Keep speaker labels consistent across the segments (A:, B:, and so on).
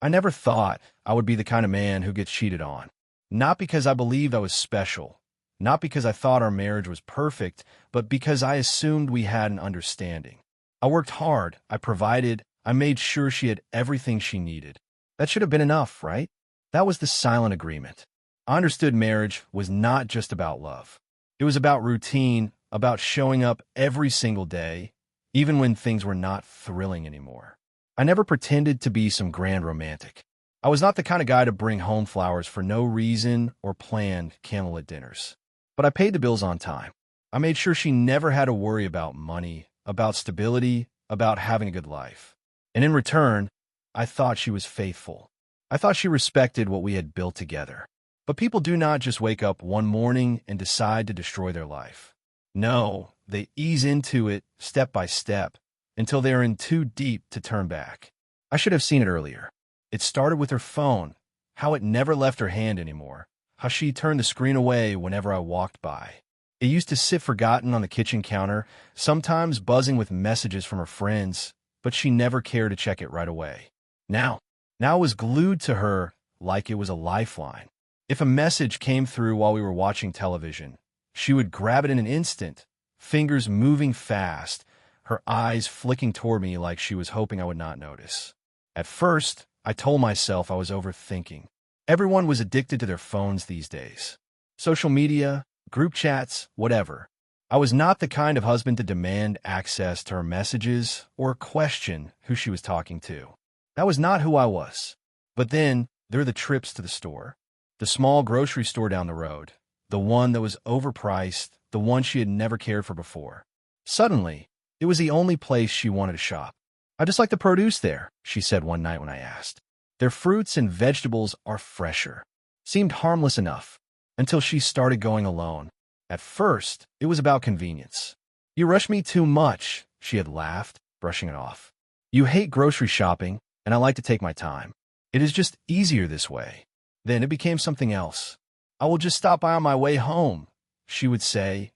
A: I never thought I would be the kind of man who gets cheated on. Not because I believed I was special, not because I thought our marriage was perfect, but because I assumed we had an understanding. I worked hard, I provided, I made sure she had everything she needed. That should have been enough, right? That was the silent agreement. I understood marriage was not just about love. It was about routine, about showing up every single day, even when things were not thrilling anymore. I never pretended to be some grand romantic. I was not the kind of guy to bring home flowers for no reason or plan candlelit dinners. But I paid the bills on time. I made sure she never had to worry about money, about stability, about having a good life. And in return, I thought she was faithful. I thought she respected what we had built together. But people do not just wake up one morning and decide to destroy their life. No, they ease into it step by step until they are in too deep to turn back. I should have seen it earlier. It started with her phone, how it never left her hand anymore, how she turned the screen away whenever I walked by. It used to sit forgotten on the kitchen counter, sometimes buzzing with messages from her friends, but she never cared to check it right away. Now it was glued to her like it was a lifeline. If a message came through while we were watching television, she would grab it in an instant, fingers moving fast, her eyes flicking toward me like she was hoping I would not notice. At first, I told myself I was overthinking. Everyone was addicted to their phones these days. Social media, group chats, whatever. I was not the kind of husband to demand access to her messages or question who she was talking to. That was not who I was. But then, there were the trips to the store. The small grocery store down the road. The one that was overpriced, the one she had never cared for before. Suddenly, it was the only place she wanted to shop. "I just like the produce there," she said one night when I asked. "Their fruits and vegetables are fresher." Seemed harmless enough, until she started going alone. At first, it was about convenience. "You rush me too much," she had laughed, brushing it off. "You hate grocery shopping, and I like to take my time. It is just easier this way." Then it became something else. "I will just stop by on my way home," she would say,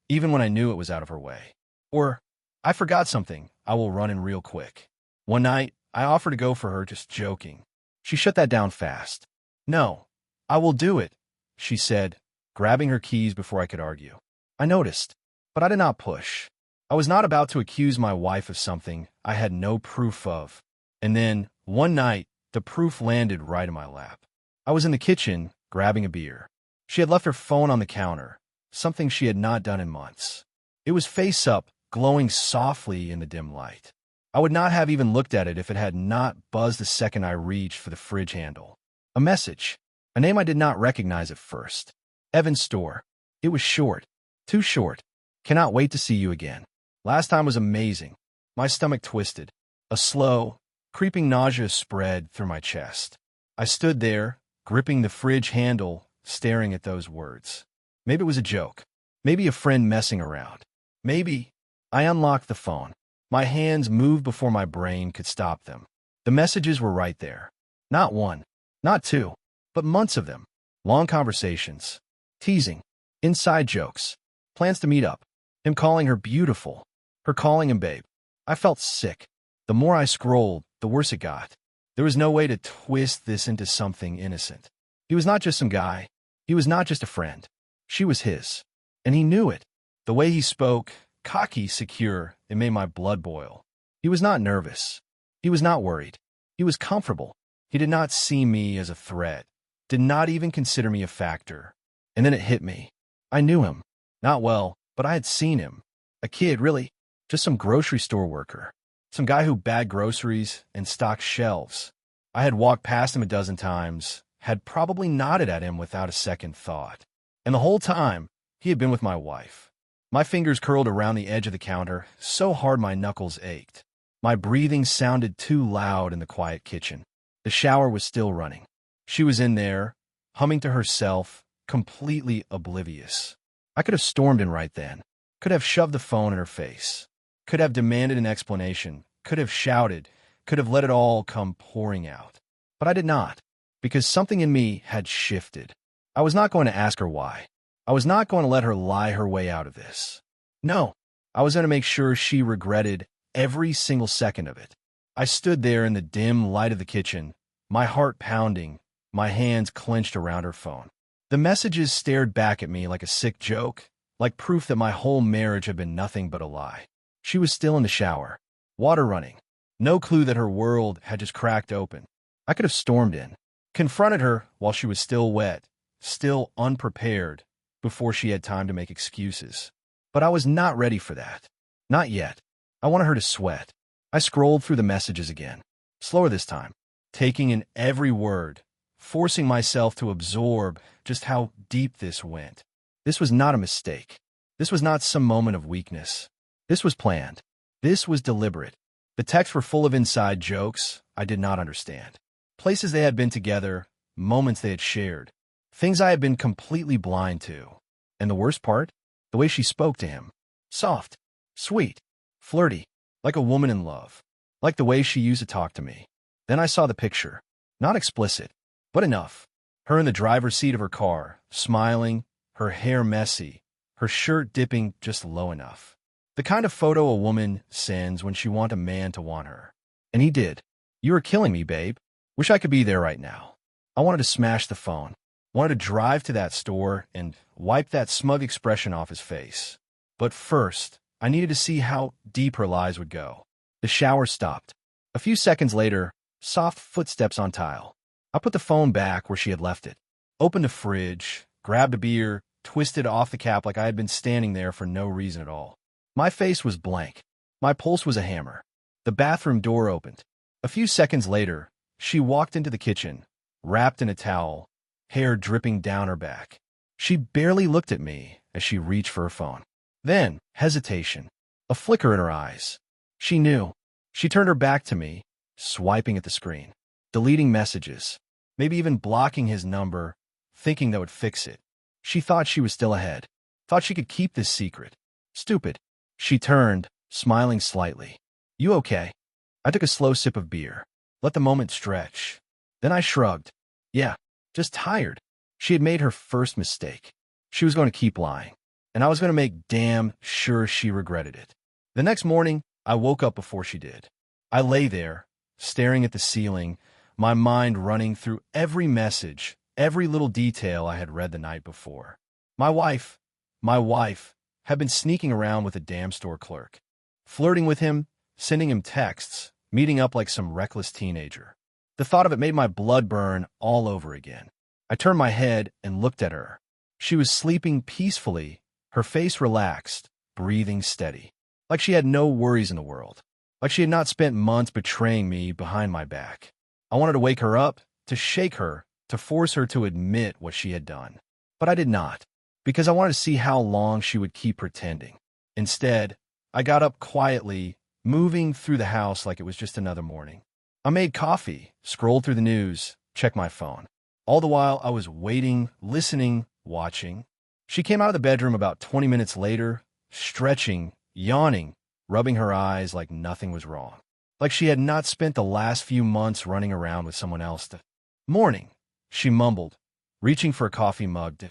A: even when I knew it was out of her way. Or, "I forgot something. I will run in real quick." One night, I offered to go for her, just joking. She shut that down fast. "No, I will do it," she said, grabbing her keys before I could argue. I noticed, but I did not push. I was not about to accuse my wife of something I had no proof of. And then, one night, the proof landed right in my lap. I was in the kitchen, grabbing a beer. She had left her phone on the counter, something she had not done in months. It was face up, glowing softly in the dim light. I would not have even looked at it if it had not buzzed the second I reached for the fridge handle. A message, a name I did not recognize at first. Evan's store. It was short. Too short. "Cannot wait to see you again. Last time was amazing." My stomach twisted. A slow, creeping nausea spread through my chest. I stood there, gripping the fridge handle, staring at those words. Maybe it was a joke. Maybe a friend messing around. Maybe. I unlocked the phone. My hands moved before my brain could stop them. The messages were right there. Not one, not two, but months of them. Long conversations. Teasing. Inside jokes. Plans to meet up. Him calling her beautiful. Her calling him babe. I felt sick. The more I scrolled, the worse it got. There was no way to twist this into something innocent. He was not just some guy. He was not just a friend. She was his. And he knew it. The way he spoke, cocky, secure, it made my blood boil. He was not nervous. He was not worried. He was comfortable. He did not see me as a threat. Did not even consider me a factor. And then it hit me. I knew him. Not well, but I had seen him. A kid, really. Just some grocery store worker. Some guy who bagged groceries and stocked shelves. I had walked past him a dozen times, had probably nodded at him without a second thought. And the whole time, he had been with my wife. My fingers curled around the edge of the counter, so hard my knuckles ached. My breathing sounded too loud in the quiet kitchen. The shower was still running. She was in there, humming to herself, completely oblivious. I could have stormed in right then. Could have shoved the phone in her face. Could have demanded an explanation. Could have shouted. Could have let it all come pouring out. But I did not, because something in me had shifted. I was not going to ask her why. I was not going to let her lie her way out of this. No, I was going to make sure she regretted every single second of it. I stood there in the dim light of the kitchen, my heart pounding, my hands clenched around her phone. The messages stared back at me like a sick joke, like proof that my whole marriage had been nothing but a lie. She was still in the shower, water running. No clue that her world had just cracked open. I could have stormed in, confronted her while she was still wet, still unprepared, before she had time to make excuses. But I was not ready for that. Not yet. I wanted her to sweat. I scrolled through the messages again, slower this time, taking in every word, forcing myself to absorb just how deep this went. This was not a mistake. This was not some moment of weakness. This was planned. This was deliberate. The texts were full of inside jokes I did not understand. Places they had been together, moments they had shared, things I had been completely blind to. And the worst part? The way she spoke to him. Soft, sweet, flirty, like a woman in love. Like the way she used to talk to me. Then I saw the picture. Not explicit, but enough. Her in the driver's seat of her car, smiling, her hair messy, her shirt dipping just low enough. The kind of photo a woman sends when she wants a man to want her. And he did. You were killing me, babe. Wish I could be there right now. I wanted to smash the phone. Wanted to drive to that store and wipe that smug expression off his face. But first, I needed to see how deep her lies would go. The shower stopped. A few seconds later, soft footsteps on tile. I put the phone back where she had left it. Opened the fridge, grabbed a beer, twisted off the cap like I had been standing there for no reason at all. My face was blank. My pulse was a hammer. The bathroom door opened. A few seconds later, she walked into the kitchen, wrapped in a towel, hair dripping down her back. She barely looked at me as she reached for her phone. Then, hesitation, a flicker in her eyes. She knew. She turned her back to me, swiping at the screen, deleting messages, maybe even blocking his number, thinking that would fix it. She thought she was still ahead, thought she could keep this secret. Stupid. She turned, smiling slightly. You okay? I took a slow sip of beer, let the moment stretch. Then I shrugged. Yeah, just tired. She had made her first mistake. She was going to keep lying, and I was going to make damn sure she regretted it. The next morning, I woke up before she did. I lay there, staring at the ceiling, my mind running through every message, every little detail I had read the night before. My wife, had been sneaking around with a damn store clerk, flirting with him, sending him texts, meeting up like some reckless teenager. The thought of it made my blood burn all over again. I turned my head and looked at her. She was sleeping peacefully, her face relaxed, breathing steady, like she had no worries in the world, like she had not spent months betraying me behind my back. I wanted to wake her up, to shake her, to force her to admit what she had done. But I did not, because I wanted to see how long she would keep pretending. Instead, I got up quietly, moving through the house like it was just another morning. I made coffee, scrolled through the news, checked my phone. All the while, I was waiting, listening, watching. She came out of the bedroom about 20 minutes later, stretching, yawning, rubbing her eyes like nothing was wrong, like she had not spent the last few months running around with someone else. Morning, she mumbled, reaching for a coffee mug.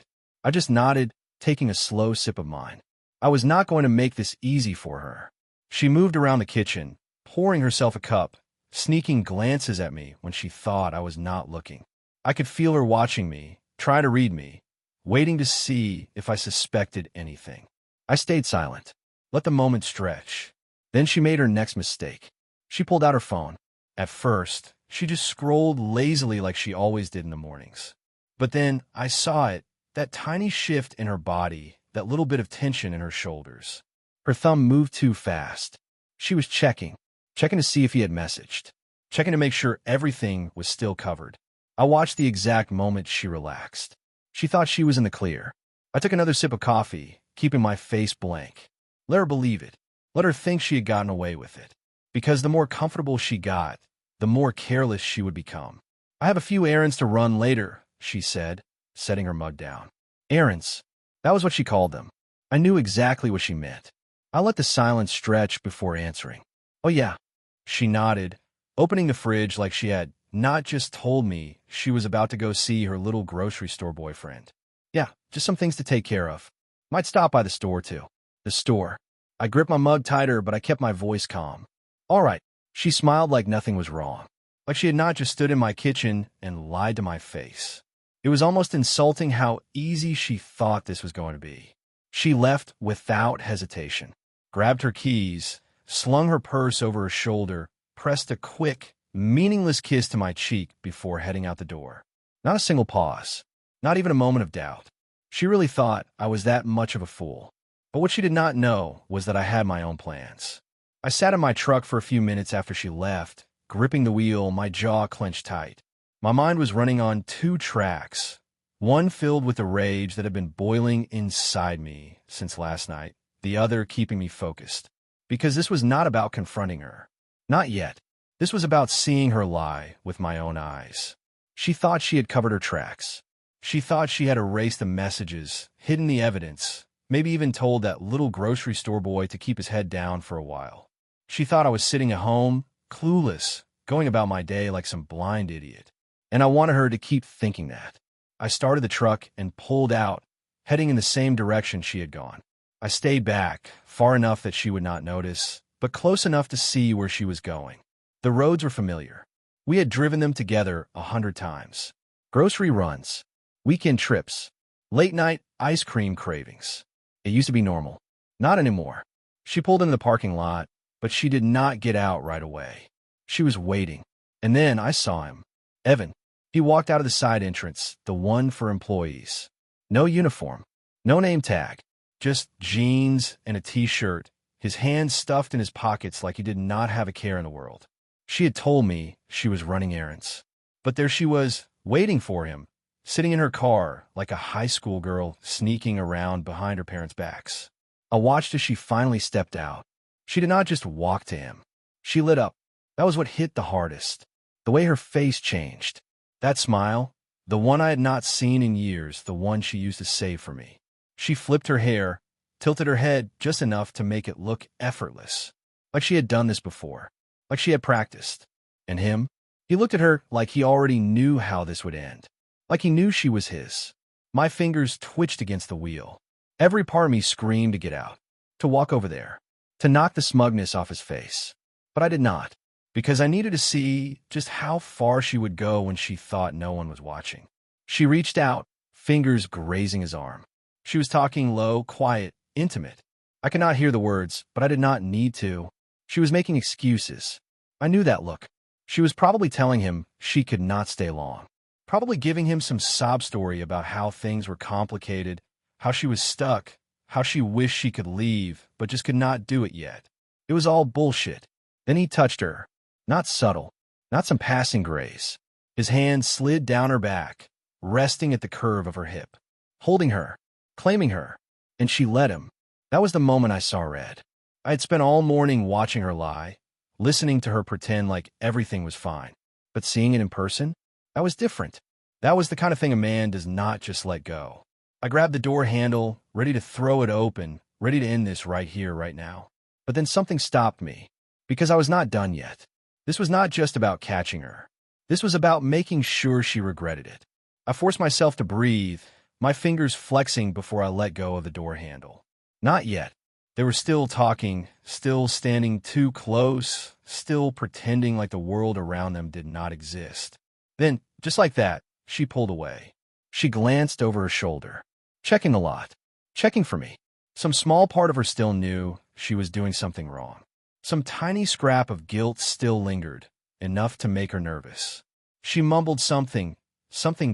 A: I just nodded, taking a slow sip of mine. I was not going to make this easy for her. She moved around the kitchen, pouring herself a cup, sneaking glances at me when she thought I was not looking. I could feel her watching me, trying to read me, waiting to see if I suspected anything. I stayed silent, let the moment stretch. Then she made her next mistake. She pulled out her phone. At first, she just scrolled lazily like she always did in the mornings. But then I saw it, that tiny shift in her body, that little bit of tension in her shoulders. Her thumb moved too fast. She was checking to see if he had messaged, checking to make sure everything was still covered. I watched the exact moment she relaxed. She thought she was in the clear. I took another sip of coffee, keeping my face blank. Let her believe it. Let her think she had gotten away with it. Because the more comfortable she got, the more careless she would become. I have a few errands to run later, she said, setting her mug down. Errands. That was what she called them. I knew exactly what she meant. I let the silence stretch before answering. Oh yeah. She nodded, opening the fridge like she had not just told me she was about to go see her little grocery store boyfriend. Yeah, just some things to take care of. Might stop by the store too. The store. I gripped my mug tighter, but I kept my voice calm. All right. She smiled like nothing was wrong. Like she had not just stood in my kitchen and lied to my face. It was almost insulting how easy she thought this was going to be. She left without hesitation, grabbed her keys, slung her purse over her shoulder, pressed a quick, meaningless kiss to my cheek before heading out the door. Not a single pause, not even a moment of doubt. She really thought I was that much of a fool. But what she did not know was that I had my own plans. I sat in my truck for a few minutes after she left, gripping the wheel, my jaw clenched tight. My mind was running on two tracks, one filled with the rage that had been boiling inside me since last night, the other keeping me focused. Because this was not about confronting her. Not yet. This was about seeing her lie with my own eyes. She thought she had covered her tracks. She thought she had erased the messages, hidden the evidence, maybe even told that little grocery store boy to keep his head down for a while. She thought I was sitting at home, clueless, going about my day like some blind idiot. And I wanted her to keep thinking that. I started the truck and pulled out, heading in the same direction she had gone. I stayed back, far enough that she would not notice, but close enough to see where she was going. The roads were familiar. We had driven them together 100 times. Grocery runs, weekend trips, late-night ice cream cravings. It used to be normal. Not anymore. She pulled into the parking lot, but she did not get out right away. She was waiting. And then I saw him. Evan. He walked out of the side entrance, the one for employees. No uniform, no name tag, just jeans and a t-shirt, his hands stuffed in his pockets like he did not have a care in the world. She had told me she was running errands. But there she was, waiting for him, sitting in her car like a high school girl sneaking around behind her parents' backs. I watched as she finally stepped out. She did not just walk to him. She lit up. That was what hit the hardest. The way her face changed. That smile, the one I had not seen in years, the one she used to save for me. She flipped her hair, tilted her head just enough to make it look effortless. Like she had done this before. Like she had practiced. And him? He looked at her like he already knew how this would end. Like he knew she was his. My fingers twitched against the wheel. Every part of me screamed to get out. To walk over there. To knock the smugness off his face. But I did not. Because I needed to see just how far she would go when she thought no one was watching. She reached out, fingers grazing his arm. She was talking low, quiet, intimate. I could not hear the words, but I did not need to. She was making excuses. I knew that look. She was probably telling him she could not stay long. Probably giving him some sob story about how things were complicated, how she was stuck, how she wished she could leave, but just could not do it yet. It was all bullshit. Then he touched her. Not subtle, not some passing grace. His hand slid down her back, resting at the curve of her hip, holding her, claiming her, and she let him. That was the moment I saw red. I had spent all morning watching her lie, listening to her pretend like everything was fine. But seeing it in person, that was different. That was the kind of thing a man does not just let go. I grabbed the door handle, ready to throw it open, ready to end this right here, right now. But then something stopped me, because I was not done yet. This was not just about catching her. This was about making sure she regretted it. I forced myself to breathe, my fingers flexing before I let go of the door handle. Not yet. They were still talking, still standing too close, still pretending like the world around them did not exist. Then, just like that, she pulled away. She glanced over her shoulder, checking the lot, checking for me. Some small part of her still knew she was doing something wrong. Some tiny scrap of guilt still lingered, enough to make her nervous. She mumbled something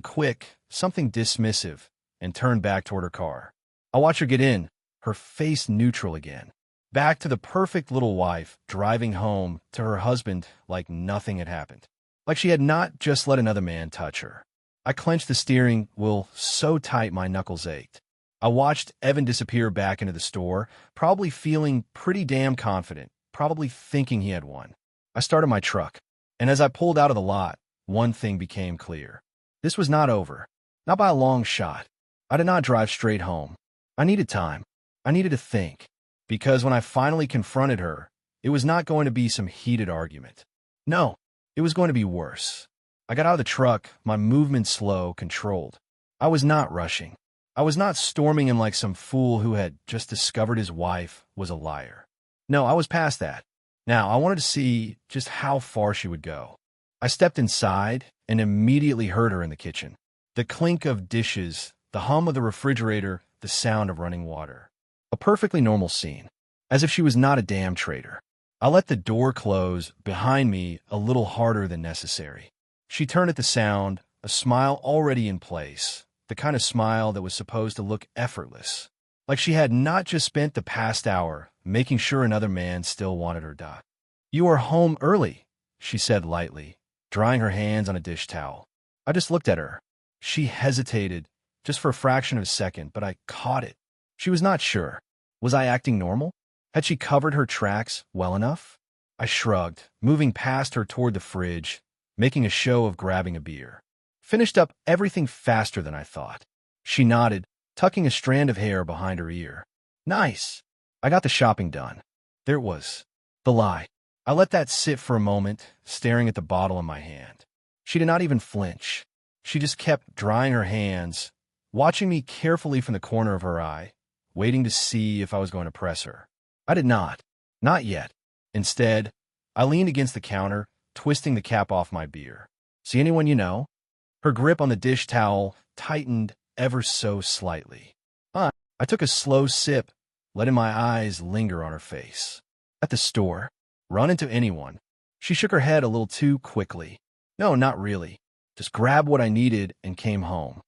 A: quick, something dismissive, and turned back toward her car. I watched her get in, her face neutral again. Back to the perfect little wife, driving home to her husband like nothing had happened. Like she had not just let another man touch her. I clenched the steering wheel so tight my knuckles ached. I watched Evan disappear back into the store, probably feeling pretty damn confident. Probably thinking he had won. I started my truck, and as I pulled out of the lot, one thing became clear. This was not over. Not by a long shot. I did not drive straight home. I needed time. I needed to think. Because when I finally confronted her, it was not going to be some heated argument. No, it was going to be worse. I got out of the truck, my movement slow, controlled. I was not rushing. I was not storming him like some fool who had just discovered his wife was a liar. No, I was past that. Now, I wanted to see just how far she would go. I stepped inside and immediately heard her in the kitchen. The clink of dishes, the hum of the refrigerator, the sound of running water. A perfectly normal scene, as if she was not a damn traitor. I let the door close behind me a little harder than necessary. She turned at the sound, a smile already in place, the kind of smile that was supposed to look effortless, like she had not just spent the past hour making sure another man still wanted her. "You are home early," she said lightly, drying her hands on a dish towel. I just looked at her. She hesitated, just for a fraction of a second, but I caught it. She was not sure. Was I acting normal? Had she covered her tracks well enough? I shrugged, moving past her toward the fridge, making a show of grabbing a beer. Finished up everything faster than I thought. She nodded, tucking a strand of hair behind her ear. "Nice." I got the shopping done. There it was. The lie. I let that sit for a moment, staring at the bottle in my hand. She did not even flinch. She just kept drying her hands, watching me carefully from the corner of her eye, waiting to see if I was going to press her. I did not. Not yet. Instead, I leaned against the counter, twisting the cap off my beer. "See anyone you know?" Her grip on the dish towel tightened ever so slightly. I took a slow sip, letting my eyes linger on her face. "At the store? Run into anyone?" She shook her head a little too quickly. "No, not really. Just grabbed what I needed and came home."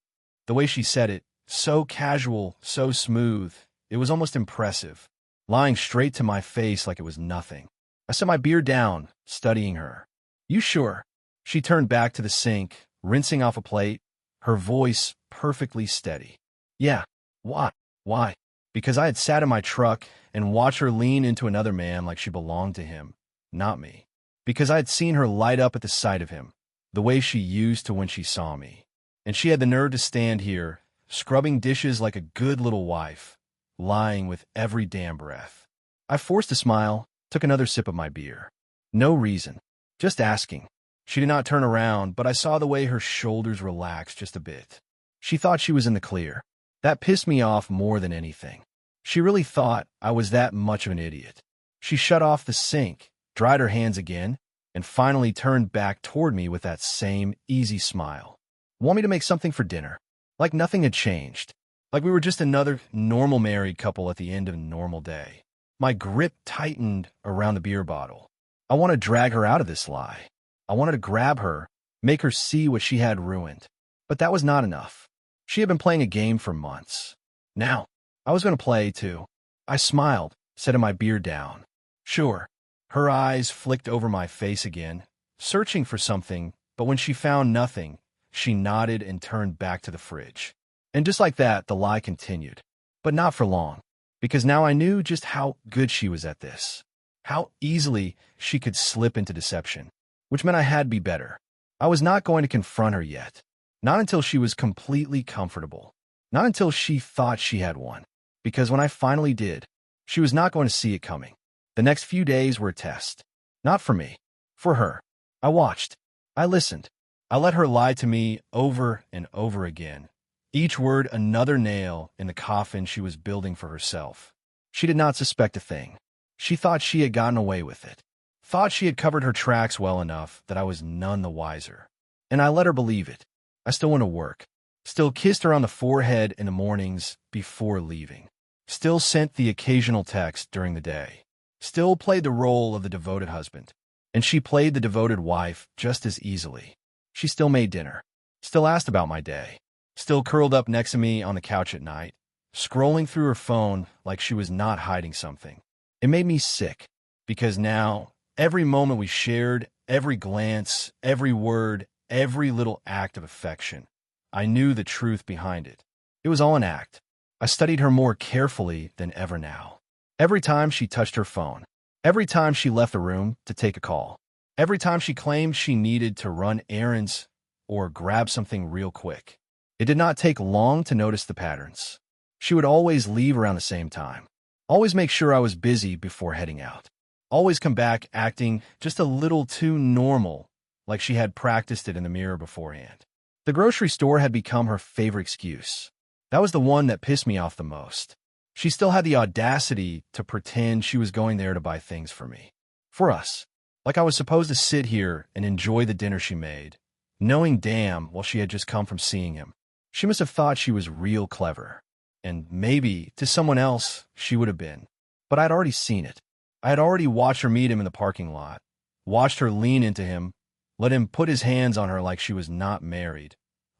A: The way she said it, so casual, so smooth, it was almost impressive, lying straight to my face like it was nothing. I set my beer down, studying her. "You sure?" She turned back to the sink, rinsing off a plate, her voice perfectly steady. "Yeah. Why? Why?" Because I had sat in my truck and watched her lean into another man like she belonged to him, not me. Because I had seen her light up at the sight of him, the way she used to when she saw me. And she had the nerve to stand here, scrubbing dishes like a good little wife, lying with every damn breath. I forced a smile, took another sip of my beer. No reason. Just asking. She did not turn around, but I saw the way her shoulders relaxed just a bit. She thought she was in the clear. That pissed me off more than anything. She really thought I was that much of an idiot. She shut off the sink, dried her hands again, and finally turned back toward me with that same easy smile. "Want me to make something for dinner?" Like nothing had changed. Like we were just another normal married couple at the end of a normal day. My grip tightened around the beer bottle. I wanted to drag her out of this lie. I wanted to grab her, make her see what she had ruined. But that was not enough. She had been playing a game for months. Now, I was going to play, too. I smiled, setting my beer down. "Sure." Her eyes flicked over my face again, searching for something, but when she found nothing, she nodded and turned back to the fridge. And just like that, the lie continued. But not for long, because now I knew just how good she was at this. How easily she could slip into deception, which meant I had to be better. I was not going to confront her yet. Not until she was completely comfortable. Not until she thought she had won. Because when I finally did, she was not going to see it coming. The next few days were a test. Not for me. For her. I watched. I listened. I let her lie to me over and over again. Each word another nail in the coffin she was building for herself. She did not suspect a thing. She thought she had gotten away with it. Thought she had covered her tracks well enough that I was none the wiser. And I let her believe it. I still went to work. Still kissed her on the forehead in the mornings before leaving. Still sent the occasional text during the day. Still played the role of the devoted husband. And she played the devoted wife just as easily. She still made dinner. Still asked about my day. Still curled up next to me on the couch at night, scrolling through her phone like she was not hiding something. It made me sick, because now, every moment we shared, every glance, every word, every little act of affection, I knew the truth behind it. It was all an act. I studied her more carefully than ever now. Every time she touched her phone, every time she left the room to take a call, every time she claimed she needed to run errands or grab something real quick. It did not take long to notice the patterns. She would always leave around the same time. Always make sure I was busy before heading out. Always come back acting just a little too normal, like she had practiced it in the mirror beforehand. The grocery store had become her favorite excuse. That was the one that pissed me off the most. She still had the audacity to pretend she was going there to buy things for me. For us. Like I was supposed to sit here and enjoy the dinner she made, knowing damn well she had just come from seeing him. She must have thought she was real clever. And maybe, to someone else, she would have been. But I'd already seen it. I had already watched her meet him in the parking lot, watched her lean into him, let him put his hands on her like she was not married,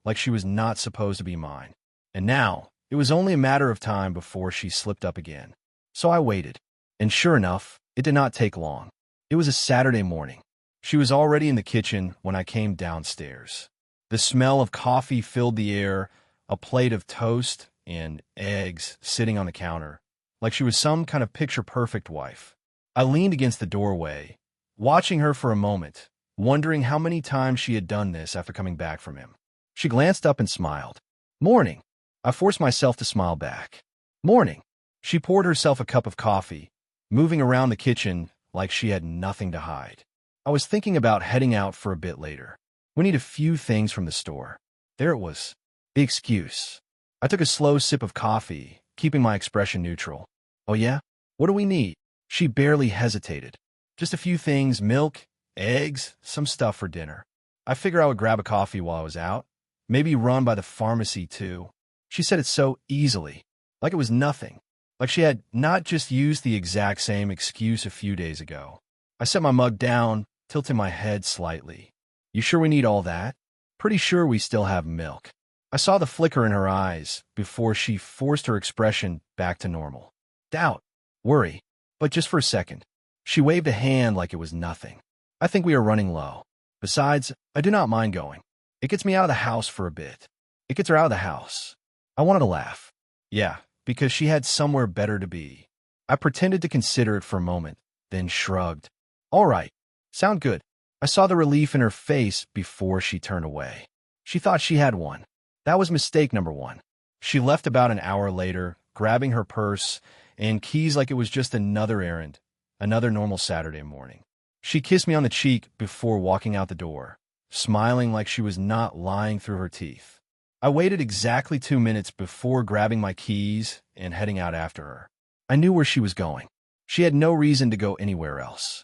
A: like she was not supposed to be mine. And now, it was only a matter of time before she slipped up again. So I waited. And sure enough, it did not take long. It was a Saturday morning. She was already in the kitchen when I came downstairs. The smell of coffee filled the air, a plate of toast and eggs sitting on the counter, like she was some kind of picture-perfect wife. I leaned against the doorway, watching her for a moment, wondering how many times she had done this after coming back from him. She glanced up and smiled. "Morning." I forced myself to smile back. "Morning." She poured herself a cup of coffee, moving around the kitchen like she had nothing to hide. I was thinking about heading out for a bit later. We need a few things from the store. There it was. The excuse. I took a slow sip of coffee, keeping my expression neutral. "Oh yeah? What do we need?" She barely hesitated. "Just a few things, milk, eggs, some stuff for dinner." I figured I would grab a coffee while I was out. Maybe run by the pharmacy too. She said it so easily, like it was nothing. Like she had not just used the exact same excuse a few days ago. I set my mug down, tilting my head slightly. "You sure we need all that?" "Pretty sure we still have milk." I saw the flicker in her eyes before she forced her expression back to normal. Doubt, worry, but just for a second. She waved a hand like it was nothing. "I think we are running low. Besides, I do not mind going. It gets me out of the house for a bit. It gets her out of the house." I wanted to laugh. Yeah, because she had somewhere better to be. I pretended to consider it for a moment, then shrugged. "All right, sound good." I saw the relief in her face before she turned away. She thought she had one. That was mistake number one. She left about an hour later, grabbing her purse and keys like it was just another errand, another normal Saturday morning. She kissed me on the cheek before walking out the door, smiling like she was not lying through her teeth. I waited exactly 2 minutes before grabbing my keys and heading out after her. I knew where she was going. She had no reason to go anywhere else.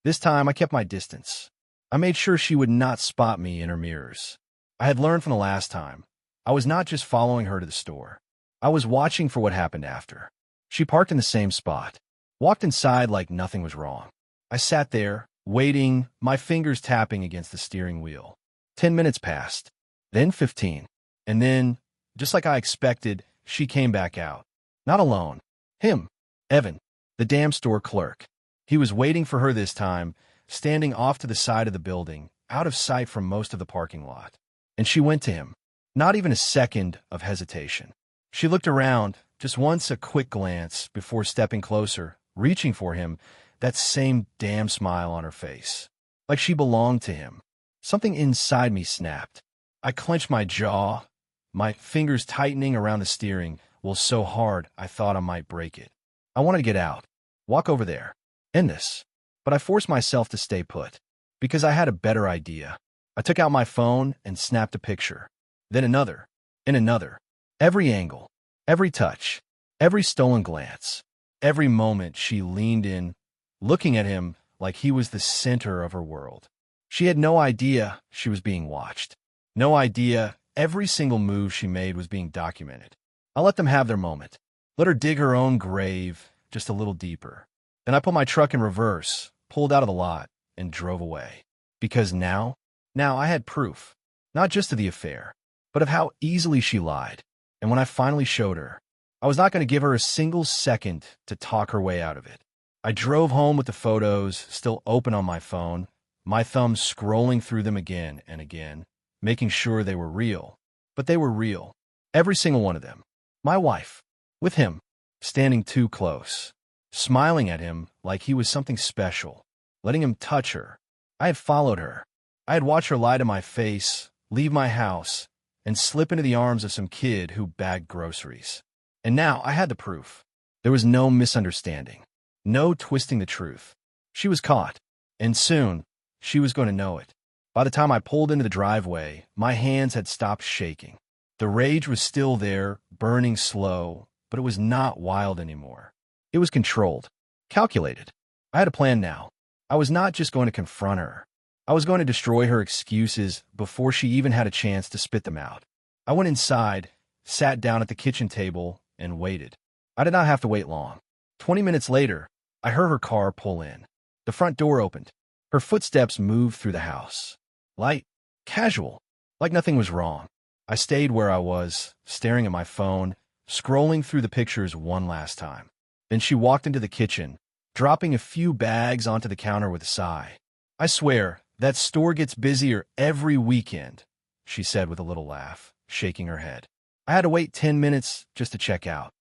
A: This time, I kept my distance. I made sure she would not spot me in her mirrors. I had learned from the last time. I was not just following her to the store. I was watching for what happened after. She parked in the same spot, walked inside like nothing was wrong. I sat there, waiting, my fingers tapping against the steering wheel. 10 minutes passed, then 15. And then, just like I expected, she came back out. Not alone. Him. Evan. The damn store clerk. He was waiting for her this time, standing off to the side of the building, out of sight from most of the parking lot. And she went to him. Not even a second of hesitation. She looked around, just once a quick glance, before stepping closer, reaching for him, that same damn smile on her face. Like she belonged to him. Something inside me snapped. I clenched my jaw, my fingers tightening around the steering wheel so hard I thought I might break it. I wanted to get out, walk over there, end this. But I forced myself to stay put, because I had a better idea. I took out my phone and snapped a picture. Then another, and another. Every angle, every touch, every stolen glance, every moment she leaned in, looking at him like he was the center of her world. She had no idea she was being watched. No idea every single move she made was being documented. I let them have their moment. Let her dig her own grave just a little deeper. Then I put my truck in reverse, pulled out of the lot, and drove away. Because now I had proof, not just of the affair, but of how easily she lied. And when I finally showed her, I was not going to give her a single second to talk her way out of it. I drove home with the photos still open on my phone, my thumb scrolling through them again and again, making sure they were real. But they were real. Every single one of them. My wife. With him. Standing too close. Smiling at him like he was something special. Letting him touch her. I had followed her. I had watched her lie to my face, leave my house, and slip into the arms of some kid who bagged groceries. And now I had the proof. There was no misunderstanding. No twisting the truth. She was caught. And soon, she was going to know it. By the time I pulled into the driveway, my hands had stopped shaking. The rage was still there, burning slow, but it was not wild anymore. It was controlled. Calculated. I had a plan now. I was not just going to confront her. I was going to destroy her excuses before she even had a chance to spit them out. I went inside, sat down at the kitchen table, and waited. I did not have to wait long. 20 minutes later, I heard her car pull in. The front door opened. Her footsteps moved through the house. Light, casual, like nothing was wrong. I stayed where I was, staring at my phone, scrolling through the pictures one last time. Then she walked into the kitchen, dropping a few bags onto the counter with a sigh. "I swear, that store gets busier every weekend," she said with a little laugh, shaking her head. I had to wait 10 minutes just to check out.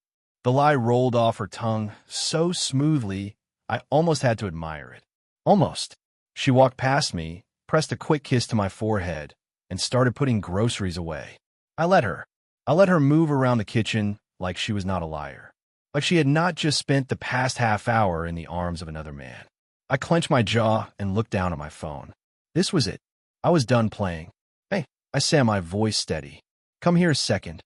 A: The lie rolled off her tongue so smoothly, I almost had to admire it. Almost. She walked past me, pressed a quick kiss to my forehead, and started putting groceries away. I let her. I let her move around the kitchen like she was not a liar. Like she had not just spent the past half hour in the arms of another man. I clenched my jaw and looked down at my phone. This was it. I was done playing. "Hey," I said, my voice steady. "Come here a second."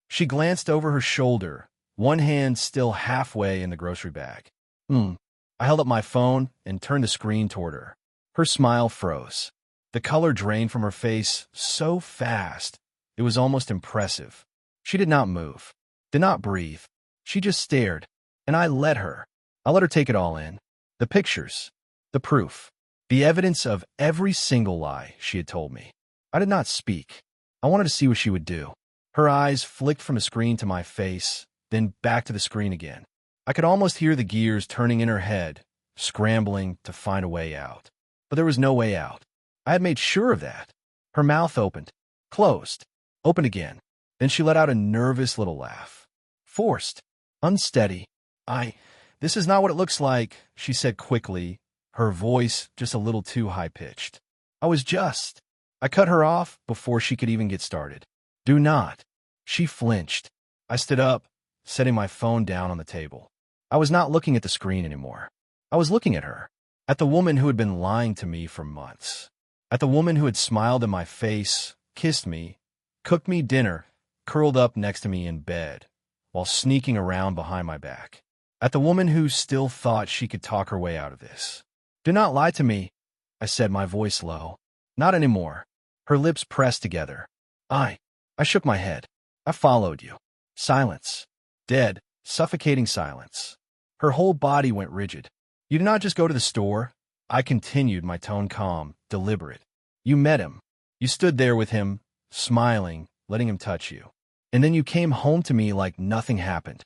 A: She glanced over her shoulder, one hand still halfway in the grocery bag. I held up my phone and turned the screen toward her. Her smile froze. The color drained from her face so fast, it was almost impressive. She did not move, did not breathe. She just stared, and I let her. I let her take it all in. The pictures, the proof, the evidence of every single lie she had told me. I did not speak. I wanted to see what she would do. Her eyes flicked from the screen to my face, then back to the screen again. I could almost hear the gears turning in her head, scrambling to find a way out. But there was no way out. I had made sure of that. Her mouth opened, closed, opened again. Then she let out a nervous little laugh. Forced, unsteady. This is not what it looks like," she said quickly, her voice just a little too high-pitched. I cut her off before she could even get started. "Do not." She flinched. I stood up, setting my phone down on the table. I was not looking at the screen anymore. I was looking at her, at the woman who had been lying to me for months, at the woman who had smiled in my face, kissed me, cooked me dinner, curled up next to me in bed, while sneaking around behind my back, at the woman who still thought she could talk her way out of this. "Do not lie to me," I said, my voice low. "Not anymore." Her lips pressed together. I shook my head. "I followed you." Silence. Dead, suffocating silence. Her whole body went rigid. "You did not just go to the store," I continued, my tone calm, deliberate. "You met him. You stood there with him, smiling, letting him touch you. And then you came home to me like nothing happened."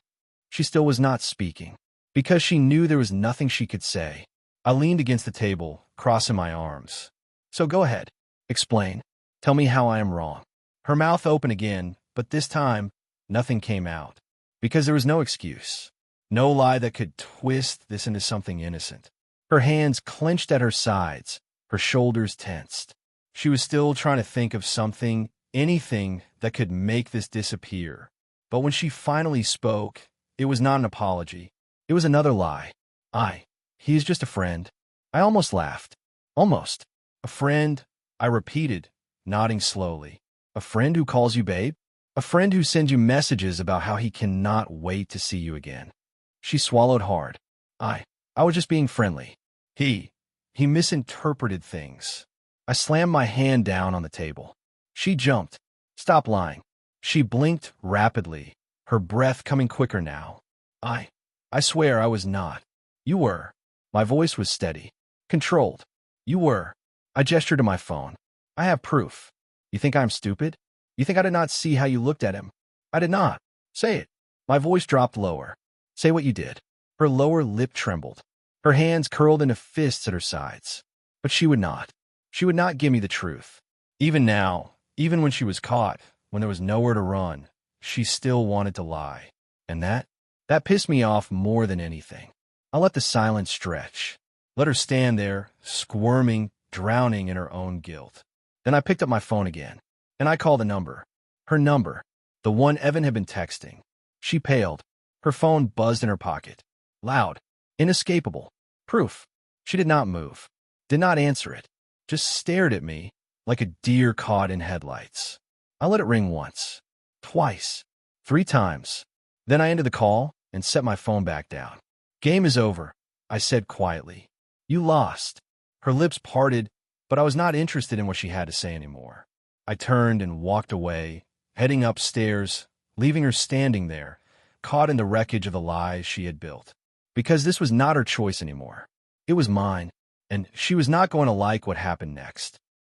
A: She still was not speaking, because she knew there was nothing she could say. I leaned against the table, crossing my arms. "So go ahead. Explain. Tell me how I am wrong." Her mouth opened again, but this time, nothing came out. Because there was no excuse. No lie that could twist this into something innocent. Her hands clenched at her sides, her shoulders tensed. She was still trying to think of something, anything that could make this disappear. But when she finally spoke, it was not an apology. It was another lie. He is just a friend." I almost laughed. Almost. "A friend," I repeated, nodding slowly. "A friend who calls you babe? A friend who sends you messages about how he cannot wait to see you again." She swallowed hard. I was just being friendly. He misinterpreted things." I slammed my hand down on the table. She jumped. "Stop lying." She blinked rapidly, her breath coming quicker now. I swear I was not." "You were." My voice was steady, controlled. "You were." I gestured to my phone. "I have proof. You think I'm stupid? You think I did not see how you looked at him?" "I did not." "Say it." My voice dropped lower. "Say what you did." Her lower lip trembled. Her hands curled into fists at her sides. But she would not. She would not give me the truth. Even now, even when she was caught, when there was nowhere to run, she still wanted to lie. And that pissed me off more than anything. I let the silence stretch. Let her stand there, squirming, drowning in her own guilt. Then I picked up my phone again, and I called the number. Her number. The one Evan had been texting. She paled. Her phone buzzed in her pocket. Loud. Inescapable. Proof. She did not move. Did not answer it. Just stared at me like a deer caught in headlights. I let it ring once. Twice. 3 times. Then I ended the call and set my phone back down. "Game is over," I said quietly. You lost. Her lips parted, but I was not interested in what she had to say anymore. I turned and walked away, heading upstairs, leaving her standing there, caught in the wreckage of the lies she had built. Because this was not her choice anymore. It was mine, and she was not going to like what happened next.